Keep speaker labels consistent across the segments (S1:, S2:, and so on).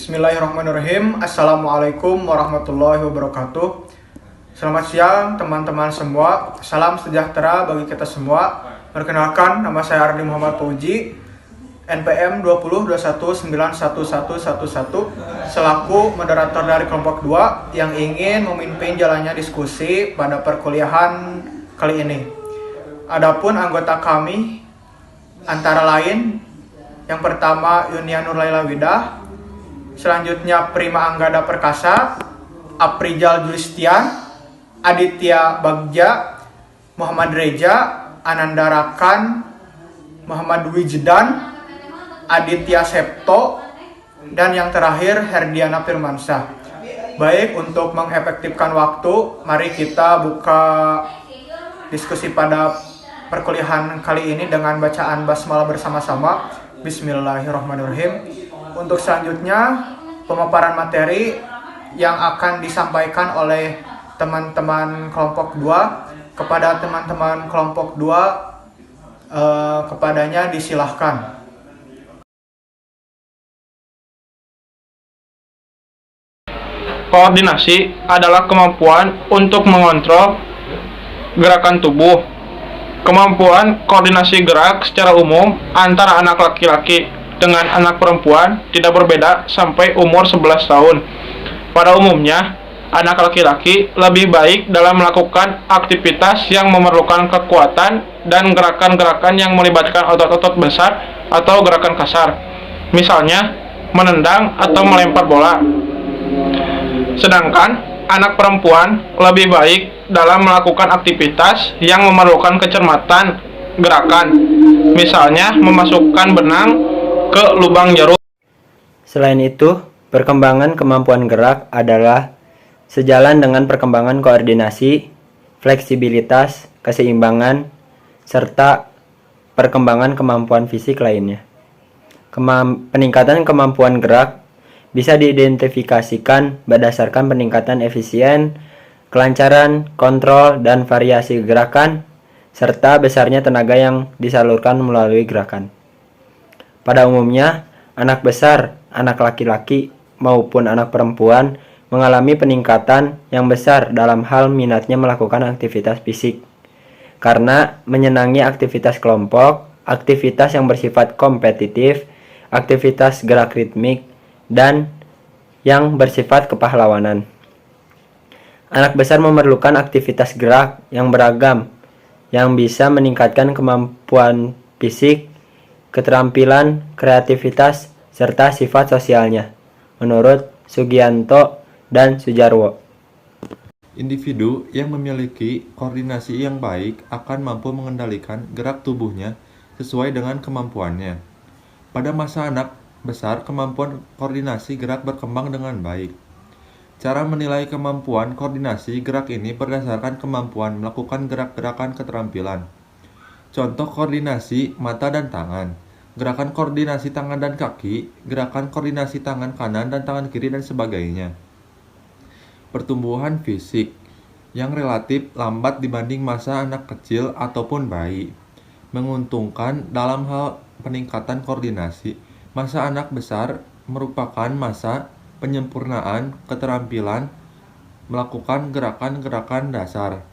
S1: Bismillahirrahmanirrahim. Assalamualaikum warahmatullahi wabarakatuh. Selamat siang teman-teman semua. Salam sejahtera bagi kita semua. Perkenalkan, nama saya Ardi Muhammad Fauji, NPM 2021911111, selaku moderator dari kelompok 2 yang ingin memimpin jalannya diskusi pada perkuliahan kali ini. Adapun anggota kami antara lain, yang pertama Yunia Nurlaila Widah, selanjutnya Prima Anggada Perkasa, Aprijal Julistian, Aditya Bagja, Muhammad Reja, Ananda Rakan, Muhammad Wijdan, Aditya Septo, dan yang terakhir Herdiana Firmansyah. Baik, untuk mengefektifkan waktu, mari kita buka diskusi pada perkuliahan kali ini dengan bacaan basmalah bersama-sama. Bismillahirrahmanirrahim. Untuk selanjutnya, pemaparan materi yang akan disampaikan oleh teman-teman kelompok 2 kepada teman-teman kelompok 2, kepadanya disilahkan.
S2: Koordinasi adalah kemampuan untuk mengontrol gerakan tubuh. Kemampuan koordinasi gerak secara umum antara anak laki-laki dengan anak perempuan tidak berbeda sampai umur 11 tahun. Pada umumnya, anak laki-laki lebih baik dalam melakukan aktivitas yang memerlukan kekuatan dan gerakan-gerakan yang melibatkan otot-otot besar atau gerakan kasar. Misalnya, menendang atau melempar bola. Sedangkan anak perempuan lebih baik dalam melakukan aktivitas yang memerlukan kecermatan gerakan, misalnya memasukkan benang ke lubang jarum.
S3: Selain itu, perkembangan kemampuan gerak adalah sejalan dengan perkembangan koordinasi, fleksibilitas, keseimbangan, serta perkembangan kemampuan fisik lainnya. Peningkatan kemampuan gerak bisa diidentifikasikan berdasarkan peningkatan efisien, kelancaran, kontrol, dan variasi gerakan, serta besarnya tenaga yang disalurkan melalui gerakan. Pada umumnya, anak besar, anak laki-laki, maupun anak perempuan mengalami peningkatan yang besar dalam hal minatnya melakukan aktivitas fisik, karena menyenangi aktivitas kelompok, aktivitas yang bersifat kompetitif, aktivitas gerak ritmik, dan yang bersifat kepahlawanan. Anak besar memerlukan aktivitas gerak yang beragam yang bisa meningkatkan kemampuan fisik, keterampilan, kreativitas, serta sifat sosialnya, menurut Sugianto dan Sujarwo.
S4: Individu yang memiliki koordinasi yang baik akan mampu mengendalikan gerak tubuhnya sesuai dengan kemampuannya. Pada masa anak besar, kemampuan koordinasi gerak berkembang dengan baik. Cara menilai kemampuan koordinasi gerak ini berdasarkan kemampuan melakukan gerak-gerakan keterampilan. Contoh koordinasi mata dan tangan, gerakan koordinasi tangan dan kaki, gerakan koordinasi tangan kanan dan tangan kiri, dan sebagainya. Pertumbuhan fisik yang relatif lambat dibanding masa anak kecil ataupun bayi. Menguntungkan dalam hal peningkatan koordinasi, masa anak besar merupakan masa penyempurnaan keterampilan melakukan gerakan-gerakan dasar.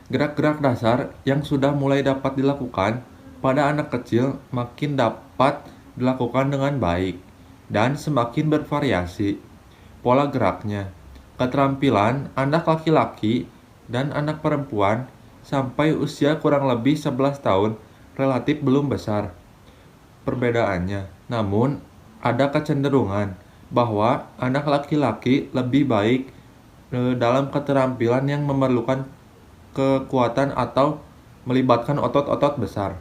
S4: Gerak-gerak dasar yang sudah mulai dapat dilakukan pada anak kecil makin dapat dilakukan dengan baik dan semakin bervariasi pola geraknya. Keterampilan anak laki-laki dan anak perempuan sampai usia kurang lebih 11 tahun relatif belum besar perbedaannya, namun ada kecenderungan bahwa anak laki-laki lebih baik dalam keterampilan yang memerlukan kekuatan atau melibatkan otot-otot besar,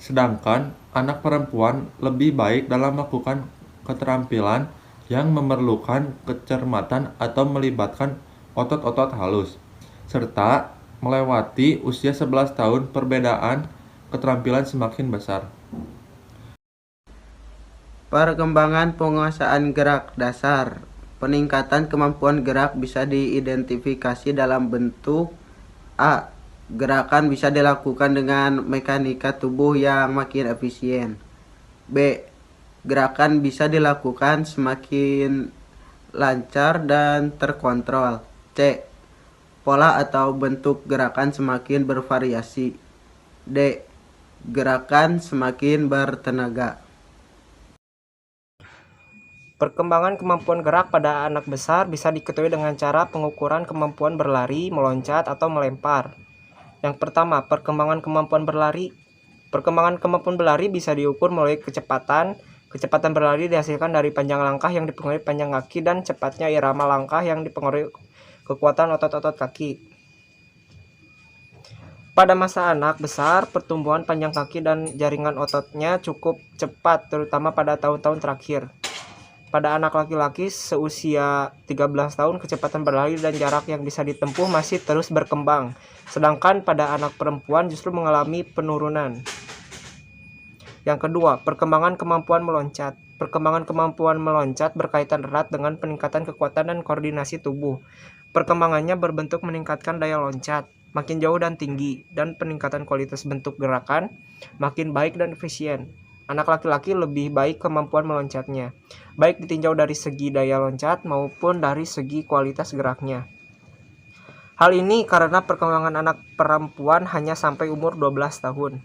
S4: sedangkan anak perempuan lebih baik dalam melakukan keterampilan yang memerlukan kecermatan atau melibatkan otot-otot halus, serta melewati usia 11 tahun perbedaan keterampilan semakin besar.
S5: Perkembangan penguasaan gerak dasar. Peningkatan kemampuan gerak bisa diidentifikasi dalam bentuk A. Gerakan bisa dilakukan dengan mekanika tubuh yang makin efisien. B. Gerakan bisa dilakukan semakin lancar dan terkontrol. C. Pola atau bentuk gerakan semakin bervariasi. D. Gerakan semakin bertenaga.
S6: Perkembangan kemampuan gerak pada anak besar bisa diketahui dengan cara pengukuran kemampuan berlari, meloncat, atau melempar. Yang pertama, perkembangan kemampuan berlari. Perkembangan kemampuan berlari bisa diukur melalui kecepatan. Kecepatan berlari dihasilkan dari panjang langkah yang dipengaruhi panjang kaki dan cepatnya irama langkah yang dipengaruhi kekuatan otot-otot kaki. Pada masa anak besar, pertumbuhan panjang kaki dan jaringan ototnya cukup cepat, terutama pada tahun-tahun terakhir. Pada anak laki-laki seusia 13 tahun, kecepatan berlari dan jarak yang bisa ditempuh masih terus berkembang, sedangkan pada anak perempuan justru mengalami penurunan. Yang kedua, perkembangan kemampuan meloncat. Perkembangan kemampuan meloncat berkaitan erat dengan peningkatan kekuatan dan koordinasi tubuh. Perkembangannya berbentuk meningkatkan daya loncat makin jauh dan tinggi, dan peningkatan kualitas bentuk gerakan makin baik dan efisien. Anak laki-laki lebih baik kemampuan meloncatnya, baik ditinjau dari segi daya loncat maupun dari segi kualitas geraknya. Hal ini karena perkembangan anak perempuan hanya sampai umur 12 tahun.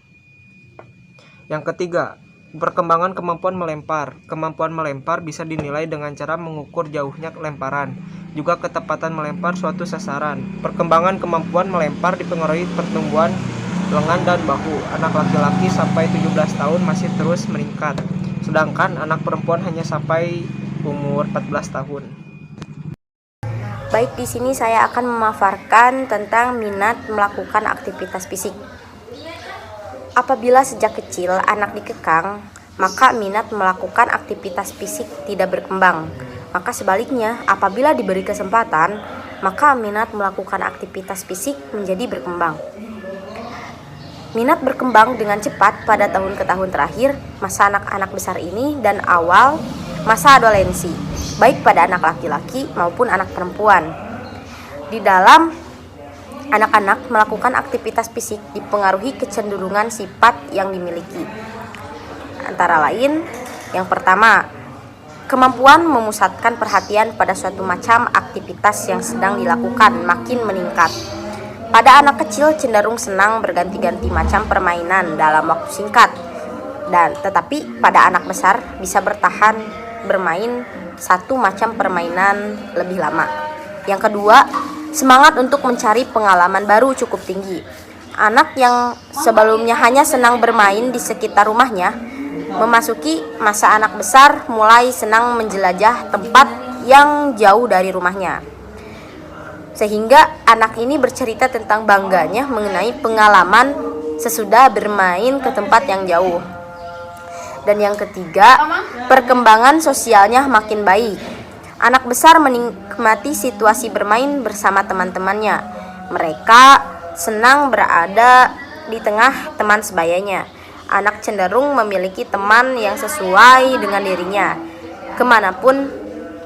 S6: Yang ketiga, perkembangan kemampuan melempar. Kemampuan melempar bisa dinilai dengan cara mengukur jauhnya lemparan, juga ketepatan melempar suatu sasaran. Perkembangan kemampuan melempar dipengaruhi pertumbuhan lengan dan bahu. Anak laki-laki sampai 17 tahun masih terus meningkat, sedangkan anak perempuan hanya sampai umur 14 tahun.
S7: Baik, di sini saya akan memaparkan tentang minat melakukan aktivitas fisik. Apabila sejak kecil anak dikekang, maka minat melakukan aktivitas fisik tidak berkembang. Maka sebaliknya, apabila diberi kesempatan, maka minat melakukan aktivitas fisik menjadi berkembang. Minat berkembang dengan cepat pada tahun ke tahun terakhir, masa anak-anak besar ini dan awal masa adolescensi, baik pada anak laki-laki maupun anak perempuan. Di dalam anak-anak melakukan aktivitas fisik dipengaruhi kecenderungan sifat yang dimiliki. Antara lain, yang pertama, kemampuan memusatkan perhatian pada suatu macam aktivitas yang sedang dilakukan makin meningkat. Pada anak kecil cenderung senang berganti-ganti macam permainan dalam waktu singkat, dan tetapi pada anak besar bisa bertahan bermain satu macam permainan lebih lama. Yang kedua, semangat untuk mencari pengalaman baru cukup tinggi. Anak yang sebelumnya hanya senang bermain di sekitar rumahnya, memasuki masa anak besar mulai senang menjelajah tempat yang jauh dari rumahnya. Sehingga anak ini bercerita tentang bangganya mengenai pengalaman sesudah bermain ke tempat yang jauh. Dan yang ketiga, perkembangan sosialnya makin baik. Anak besar menikmati situasi bermain bersama teman-temannya. Mereka senang berada di tengah teman sebayanya. Anak cenderung memiliki teman yang sesuai dengan dirinya. Kemanapun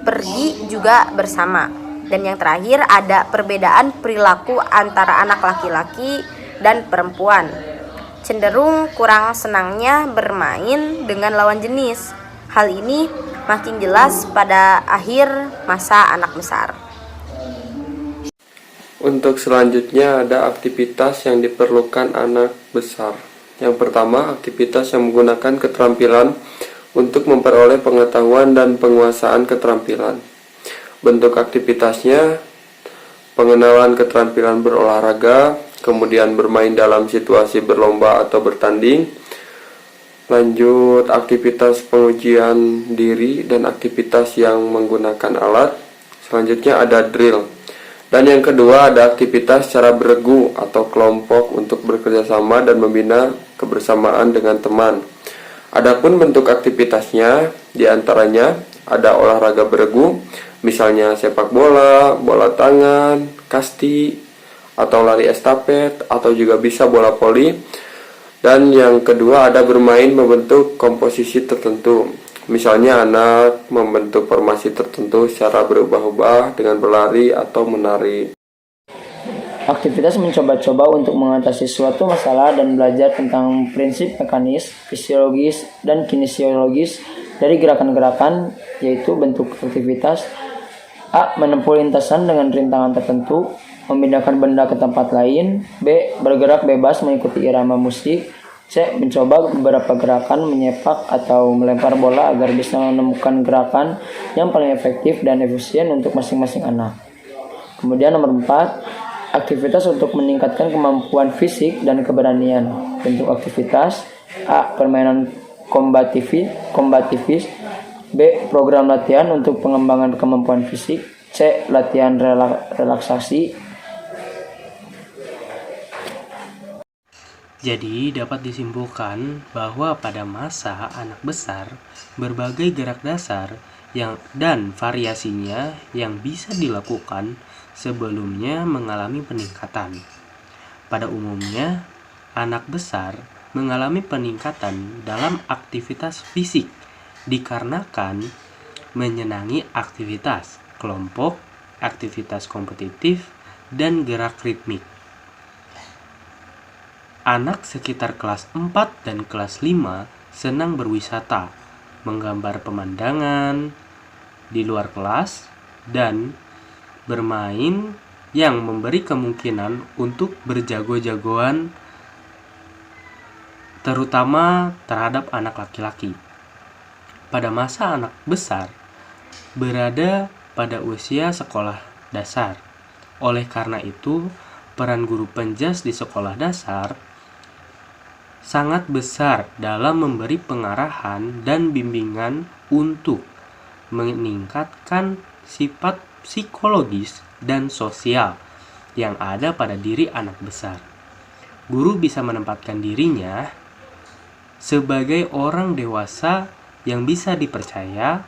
S7: pergi juga bersama. Dan yang terakhir, ada perbedaan perilaku antara anak laki-laki dan perempuan. Cenderung kurang senangnya bermain dengan lawan jenis. Hal ini makin jelas pada akhir masa anak besar.
S8: Untuk selanjutnya ada aktivitas yang diperlukan anak besar. Yang pertama, aktivitas yang menggunakan keterampilan untuk memperoleh pengetahuan dan penguasaan keterampilan. Bentuk aktivitasnya, pengenalan keterampilan berolahraga, kemudian bermain dalam situasi berlomba atau bertanding. Lanjut, aktivitas pengujian diri dan aktivitas yang menggunakan alat. Selanjutnya ada drill. Dan yang kedua ada aktivitas secara beregu atau kelompok untuk bekerja sama dan membina kebersamaan dengan teman. Adapun bentuk aktivitasnya, diantaranya ada olahraga beregu, misalnya sepak bola, bola tangan, kasti, atau lari estafet, atau juga bisa bola voli. Dan yang kedua ada bermain membentuk komposisi tertentu. Misalnya anak membentuk formasi tertentu secara berubah-ubah dengan berlari atau menari.
S9: Aktivitas mencoba-coba untuk mengatasi suatu masalah dan belajar tentang prinsip mekanis, fisiologis, dan kinesiologis dari gerakan-gerakan, yaitu bentuk aktivitas: A. Menempuh lintasan dengan rintangan tertentu, memindahkan benda ke tempat lain. B. Bergerak bebas mengikuti irama musik. C. Mencoba beberapa gerakan menyepak atau melempar bola agar bisa menemukan gerakan yang paling efektif dan efisien untuk masing-masing anak. Kemudian nomor 4, aktivitas untuk meningkatkan kemampuan fisik dan keberanian. Bentuk aktivitas: A. Permainan kombativis. B. Program latihan untuk pengembangan kemampuan fisik. C. Latihan relaksasi.
S10: Jadi dapat disimpulkan bahwa pada masa anak besar, berbagai gerak dasar dan variasinya yang bisa dilakukan sebelumnya mengalami peningkatan. Pada umumnya, anak besar mengalami peningkatan dalam aktivitas fisik dikarenakan menyenangi aktivitas kelompok, aktivitas kompetitif, dan gerak ritmik. Anak sekitar kelas 4 dan kelas 5 senang berwisata, menggambar pemandangan di luar kelas, dan bermain yang memberi kemungkinan untuk berjago-jagoan, terutama terhadap anak laki-laki. Pada masa anak besar berada pada usia sekolah dasar. Oleh karena itu, peran guru penjas di sekolah dasar sangat besar dalam memberi pengarahan dan bimbingan untuk meningkatkan sifat psikologis dan sosial yang ada pada diri anak besar. Guru bisa menempatkan dirinya sebagai orang dewasa yang bisa dipercaya,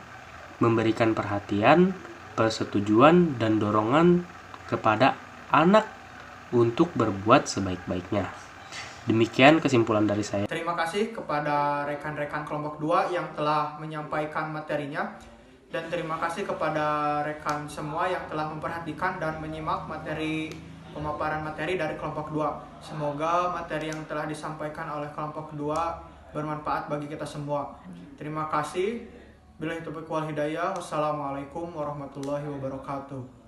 S10: memberikan perhatian, persetujuan, dan dorongan kepada anak untuk berbuat sebaik-baiknya. Demikian kesimpulan dari saya.
S1: Terima kasih kepada rekan-rekan kelompok 2 yang telah menyampaikan materinya, dan terima kasih kepada rekan semua yang telah memperhatikan dan menyimak pemaparan materi dari kelompok 2. Semoga materi yang telah disampaikan oleh kelompok 2 bermanfaat bagi kita semua. Terima kasih. Billahi taufiq wal hidayah. Wassalamualaikum warahmatullahi wabarakatuh.